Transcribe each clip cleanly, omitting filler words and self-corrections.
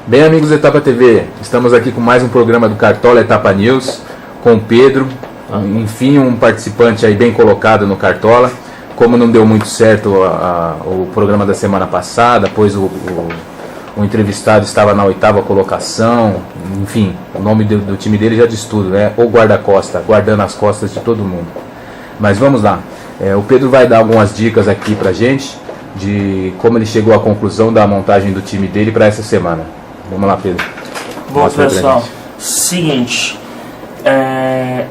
Bem, amigos da Etapa TV, estamos aqui com mais um programa do Cartola Etapa News, com o Pedro, enfim, um participante aí bem colocado no Cartola. Como não deu muito certo o programa da semana passada, pois o entrevistado estava na 8ª colocação, enfim, o nome do time dele já diz tudo, né? O guarda-costa, guardando as costas de todo mundo. Mas vamos lá, o Pedro vai dar algumas dicas aqui pra gente, de como ele chegou à conclusão da montagem do time dele para essa semana. Vamos lá, Pedro. Bom, pessoal, seguinte,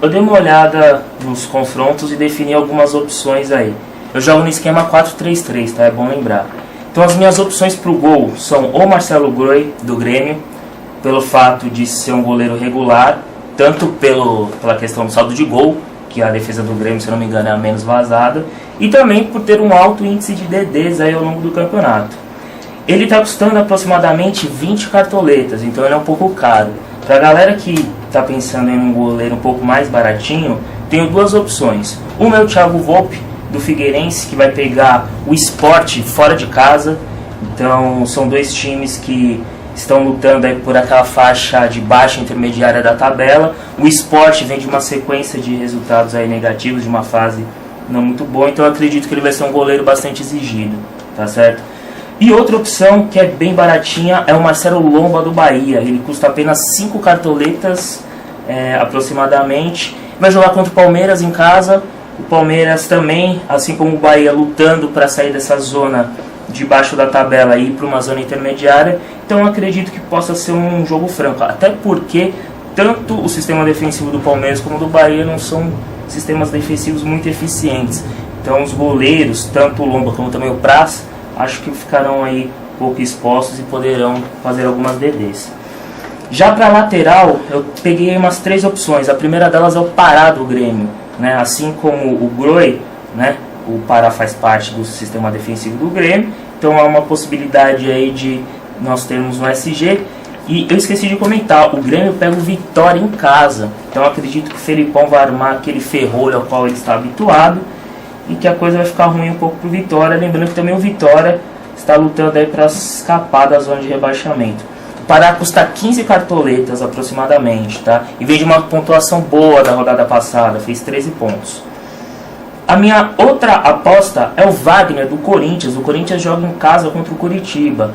eu dei uma olhada nos confrontos e defini algumas opções aí. Eu jogo no esquema 4-3-3, tá? É bom lembrar. Então as minhas opções para o gol são o Marcelo Groi, do Grêmio, pelo fato de ser um goleiro regular, tanto pela questão do saldo de gol, que a defesa do Grêmio, se não me engano, é a menos vazada, e também por ter um alto índice de DDs aí ao longo do campeonato. Ele está custando aproximadamente 20 cartoletas, então ele é um pouco caro. Para a galera que está pensando em um goleiro um pouco mais baratinho, tenho duas opções. Uma é o Thiago Volpe, do Figueirense, que vai pegar o Sport fora de casa. Então são dois times que estão lutando aí por aquela faixa de baixa intermediária da tabela. O Sport vem de uma sequência de resultados aí negativos, de uma fase não muito boa, então eu acredito que ele vai ser um goleiro bastante exigido, tá certo? E outra opção, que é bem baratinha, é o Marcelo Lomba, do Bahia. Ele custa apenas 5 cartoletas, aproximadamente. Vai jogar contra o Palmeiras em casa. O Palmeiras também, assim como o Bahia, lutando para sair dessa zona de baixo da tabela e ir para uma zona intermediária. Então eu acredito que possa ser um jogo franco. Até porque tanto o sistema defensivo do Palmeiras como do Bahia não são sistemas defensivos muito eficientes. Então os goleiros, tanto o Lomba como também o Praz, acho que ficarão aí pouco expostos e poderão fazer algumas DDs. Já para lateral, eu peguei umas 3 opções. A primeira delas é o Pará, do Grêmio, né? Assim como o Groi, né? O Pará faz parte do sistema defensivo do Grêmio, então há uma possibilidade aí de nós termos um SG. E eu esqueci de comentar, o Grêmio pega o Vitória em casa, então eu acredito que o Felipão vai armar aquele ferrolho ao qual ele está habituado, e que a coisa vai ficar ruim um pouco para o Vitória. Lembrando que também o Vitória está lutando aí para escapar da zona de rebaixamento. O Pará custa 15 cartoletas aproximadamente, tá? E veio de uma pontuação boa da rodada passada, fez 13 pontos. A minha outra aposta é o Wagner, do Corinthians. O Corinthians joga em casa contra o Curitiba.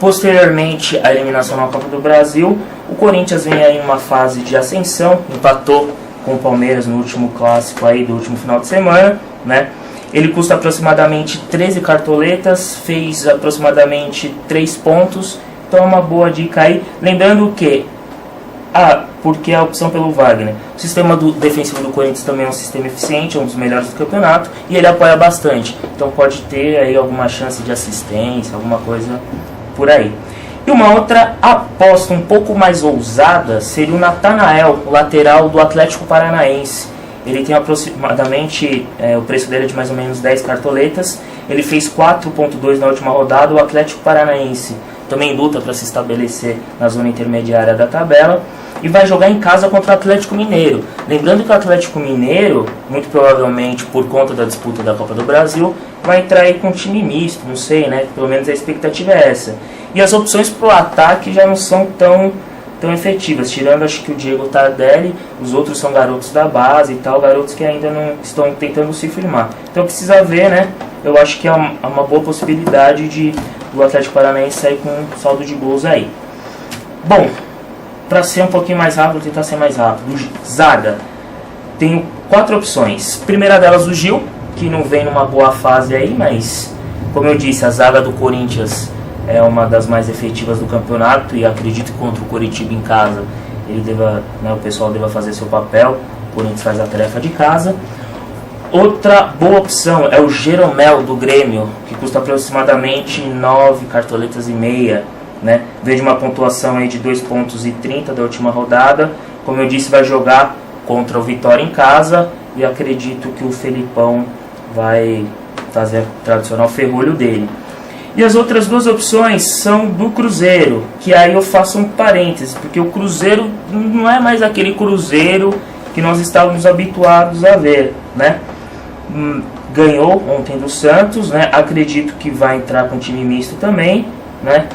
Posteriormente à eliminação na Copa do Brasil, o Corinthians vem aí em uma fase de ascensão, empatou com o Palmeiras no último clássico aí do último final de semana, né? Ele custa aproximadamente 13 cartoletas, fez aproximadamente 3 pontos, então é uma boa dica aí. Lembrando que, porque a opção pelo Wagner, o sistema defensivo do Corinthians também é um sistema eficiente, é um dos melhores do campeonato, e ele apoia bastante, então pode ter aí alguma chance de assistência, alguma coisa por aí. E uma outra aposta um pouco mais ousada seria o Natanael, o lateral do Atlético Paranaense. Ele tem aproximadamente, o preço dele é de mais ou menos 10 cartoletas. Ele fez 4.2 na última rodada. O Atlético Paranaense também luta para se estabelecer na zona intermediária da tabela. E vai jogar em casa contra o Atlético Mineiro. Lembrando que o Atlético Mineiro, muito provavelmente por conta da disputa da Copa do Brasil, vai entrar aí com um time misto, não sei, né? Pelo menos a expectativa é essa. E as opções para o ataque já não são tão efetivas, tirando acho que o Diego Tardelli, os outros são garotos da base e tal, garotos que ainda não estão tentando se firmar. Então precisa ver, né? Eu acho que é uma boa possibilidade do Atlético Paranaense sair com um saldo de gols aí. Bom, para ser um pouquinho mais rápido, vou tentar ser mais rápido. Zaga, tenho 4 opções. Primeira delas, o Gil, que não vem numa boa fase aí, mas como eu disse, a zaga do Corinthians é uma das mais efetivas do campeonato, e acredito que contra o Curitiba em casa o pessoal deva fazer seu papel. O Corinthians faz a tarefa de casa. Outra boa opção é o Jeromel, do Grêmio, que custa aproximadamente 9 cartoletas e meia, né? Veio de uma pontuação aí de 2,30 pontos da última rodada. Como eu disse, vai jogar contra o Vitória em casa, e acredito que o Felipão vai fazer o tradicional ferrolho dele. E as outras 2 opções são do Cruzeiro, que aí eu faço um parênteses, porque o Cruzeiro não é mais aquele Cruzeiro que nós estávamos habituados a ver, né? ganhou ontem do Santos, né? Acredito que vai entrar com time misto também, né?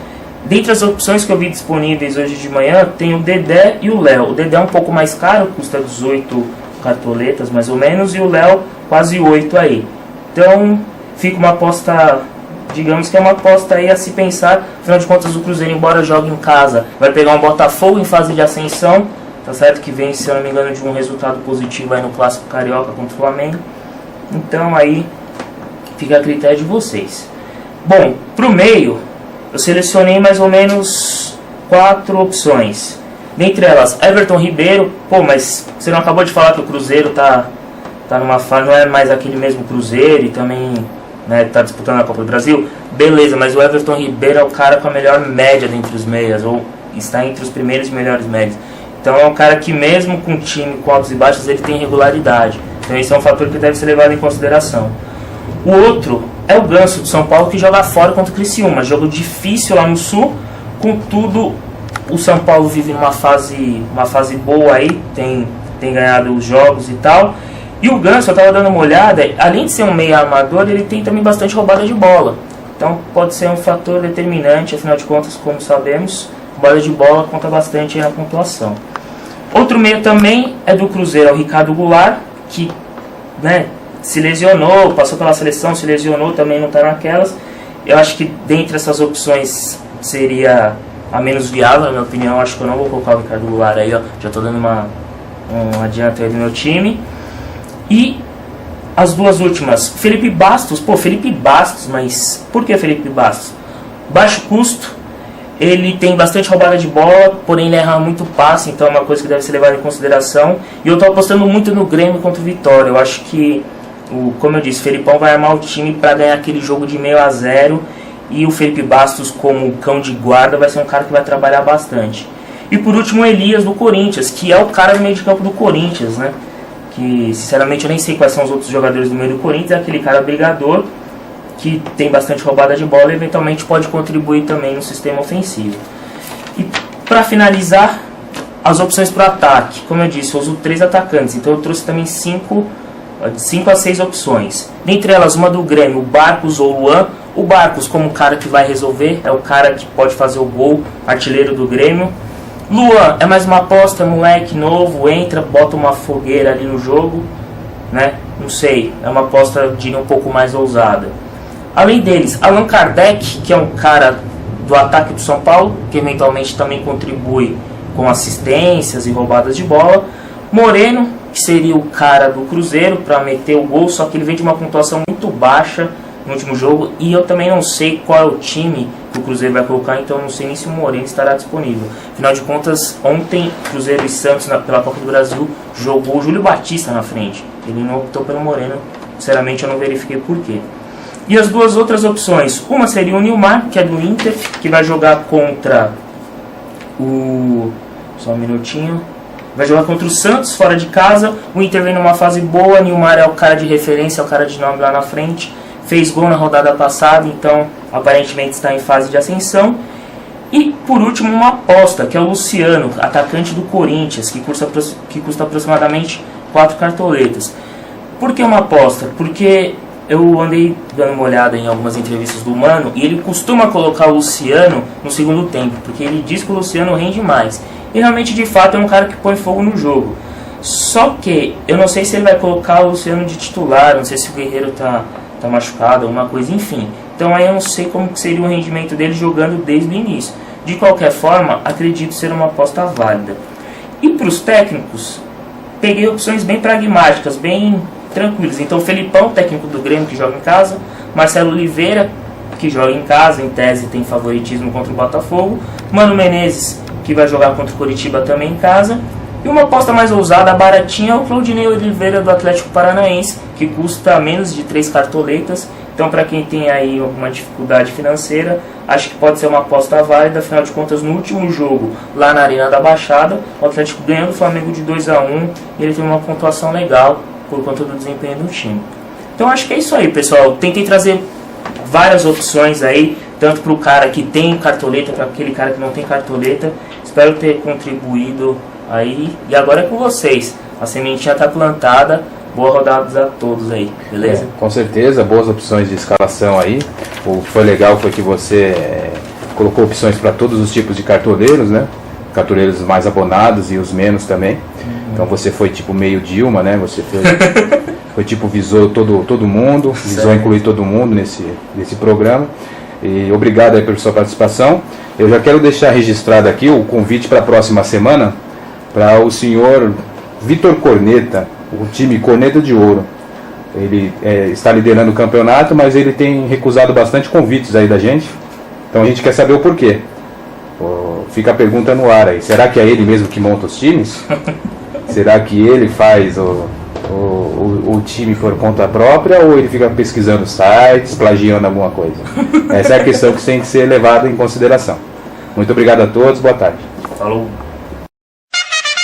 Dentre as opções que eu vi disponíveis hoje de manhã, tem o Dedé e o Léo. O Dedé é um pouco mais caro, custa 18 cartoletas mais ou menos, e o Léo quase 8 aí. Então fica uma aposta, digamos que é uma aposta aí a se pensar. Afinal de contas, o Cruzeiro, embora jogue em casa, vai pegar um Botafogo em fase de ascensão, tá certo? Que vem, se eu não me engano, de um resultado positivo aí no Clássico Carioca contra o Flamengo. Então aí fica a critério de vocês. Bom, pro meio eu selecionei mais ou menos 4 opções. Dentre elas, Everton Ribeiro. Pô, mas você não acabou de falar que o Cruzeiro tá numa fase, não é mais aquele mesmo Cruzeiro e também, né, tá disputando a Copa do Brasil? Beleza, mas o Everton Ribeiro é o cara com a melhor média dentre os meias, ou está entre os primeiros e melhores médios. Então é um cara que mesmo com time com altos e baixos, ele tem regularidade. Então esse é um fator que deve ser levado em consideração. O outro é o Ganso do São Paulo, que joga fora contra o Criciúma. Jogo difícil lá no Sul, contudo o São Paulo vive uma fase boa aí, tem ganhado os jogos e tal. E o Ganso, eu estava dando uma olhada, além de ser um meio armador, ele tem também bastante roubada de bola. Então pode ser um fator determinante, afinal de contas, como sabemos, roubada de bola conta bastante aí na pontuação. Outro meio também é do Cruzeiro, é o Ricardo Goulart, que, né, se lesionou, passou pela seleção, se lesionou, também não está naquelas. Eu acho que dentre essas opções seria a menos viável, na minha opinião. Acho que eu não vou colocar o Ricardo Goulart aí, ó. Já estou dando um adianto aí do meu time. E as duas últimas, Felipe Bastos. Pô, Felipe Bastos, mas por que Felipe Bastos? Baixo custo, ele tem bastante roubada de bola, porém ele erra muito passe, então é uma coisa que deve ser levada em consideração. E eu estou apostando muito no Grêmio contra o Vitória. Eu acho que, como eu disse, o Felipão vai armar o time para ganhar aquele jogo de 0-0. E o Felipe Bastos, como cão de guarda, vai ser um cara que vai trabalhar bastante. E por último, o Elias do Corinthians, que é o cara do meio de campo do Corinthians, né? Que sinceramente eu nem sei quais são os outros jogadores do meio do Corinthians. É aquele cara brigador, que tem bastante roubada de bola e eventualmente pode contribuir também no sistema ofensivo. E para finalizar, as opções para o ataque. Como eu disse, eu uso 3 atacantes, então eu trouxe também 5 a 6 opções. Dentre elas, uma do Grêmio, o Barcos ou o Luan. O Barcos como o cara que vai resolver, é o cara que pode fazer o gol, artilheiro do Grêmio. Luan é mais uma aposta, moleque novo, entra, bota uma fogueira ali no jogo, né? Não sei, é uma aposta, diria, um pouco mais ousada. Além deles, Allan Kardec, que é um cara do ataque do São Paulo, que eventualmente também contribui com assistências e roubadas de bola. Moreno, que seria o cara do Cruzeiro para meter o gol, só que ele vem de uma pontuação muito baixa no último jogo, e eu também não sei qual é o time que o Cruzeiro vai colocar, então eu não sei nem se o Moreno estará disponível. Afinal de contas, ontem Cruzeiro e Santos pela Copa do Brasil jogou o Júlio Batista na frente, ele não optou pelo Moreno, sinceramente eu não verifiquei por quê. E as duas outras opções, uma seria o Nilmar, que é do Inter, que vai jogar contra só um minutinho, vai jogar contra o Santos fora de casa. O Inter vem numa fase boa, Nilmar é o cara de referência, é o cara de nome lá na frente, fez gol na rodada passada, então aparentemente está em fase de ascensão. E por último, uma aposta, que é o Luciano, atacante do Corinthians, que custa aproximadamente 4 cartoletas. Por que uma aposta? Porque eu andei dando uma olhada em algumas entrevistas do Mano e ele costuma colocar o Luciano no segundo tempo, porque ele diz que o Luciano rende mais. E realmente, de fato, é um cara que põe fogo no jogo. Só que eu não sei se ele vai colocar o Luciano de titular, não sei se o Guerreiro tá machucado, alguma coisa, enfim. Então aí eu não sei como que seria o rendimento dele jogando desde o início. De qualquer forma, acredito ser uma aposta válida. E para os técnicos, peguei opções bem pragmáticas, bem tranquilas. Então, Felipão, técnico do Grêmio, que joga em casa. Marcelo Oliveira, que joga em casa, em tese tem favoritismo contra o Botafogo. Mano Menezes, que vai jogar contra o Coritiba também em casa. E uma aposta mais ousada, baratinha, é o Claudinei Oliveira do Atlético Paranaense, que custa menos de 3 cartoletas. Então, para quem tem aí uma dificuldade financeira, acho que pode ser uma aposta válida. Afinal de contas, no último jogo, lá na Arena da Baixada, o Atlético ganhou do Flamengo de 2-1 e ele tem uma pontuação legal por conta do desempenho do time. Então, acho que é isso aí, pessoal. Tentei trazer várias opções aí, tanto para o cara que tem cartoleta, para aquele cara que não tem cartoleta. Espero ter contribuído aí. E agora é com vocês. A sementinha está plantada. Boa rodada a todos aí, beleza? Com certeza, boas opções de escalação aí. O que foi legal foi que você colocou opções para todos os tipos de cartoleiros, né? Cartoleiros mais abonados e os menos também. Então você foi tipo meio Dilma, né? Você foi tipo, visou todo mundo, visou incluir todo mundo nesse programa. E obrigado aí pela sua participação. Eu já quero deixar registrado aqui o convite para a próxima semana para o senhor Vitor Corneta, o time Corneta de Ouro. Ele está liderando o campeonato, mas ele tem recusado bastante convites aí da gente. Então a gente quer saber o porquê. Fica a pergunta no ar aí. Será que é ele mesmo que monta os times? Será que ele faz o time por conta própria, ou ele fica pesquisando sites, plagiando alguma coisa? Essa é a questão que tem que ser levada em consideração. Muito obrigado a todos, boa tarde. Falou.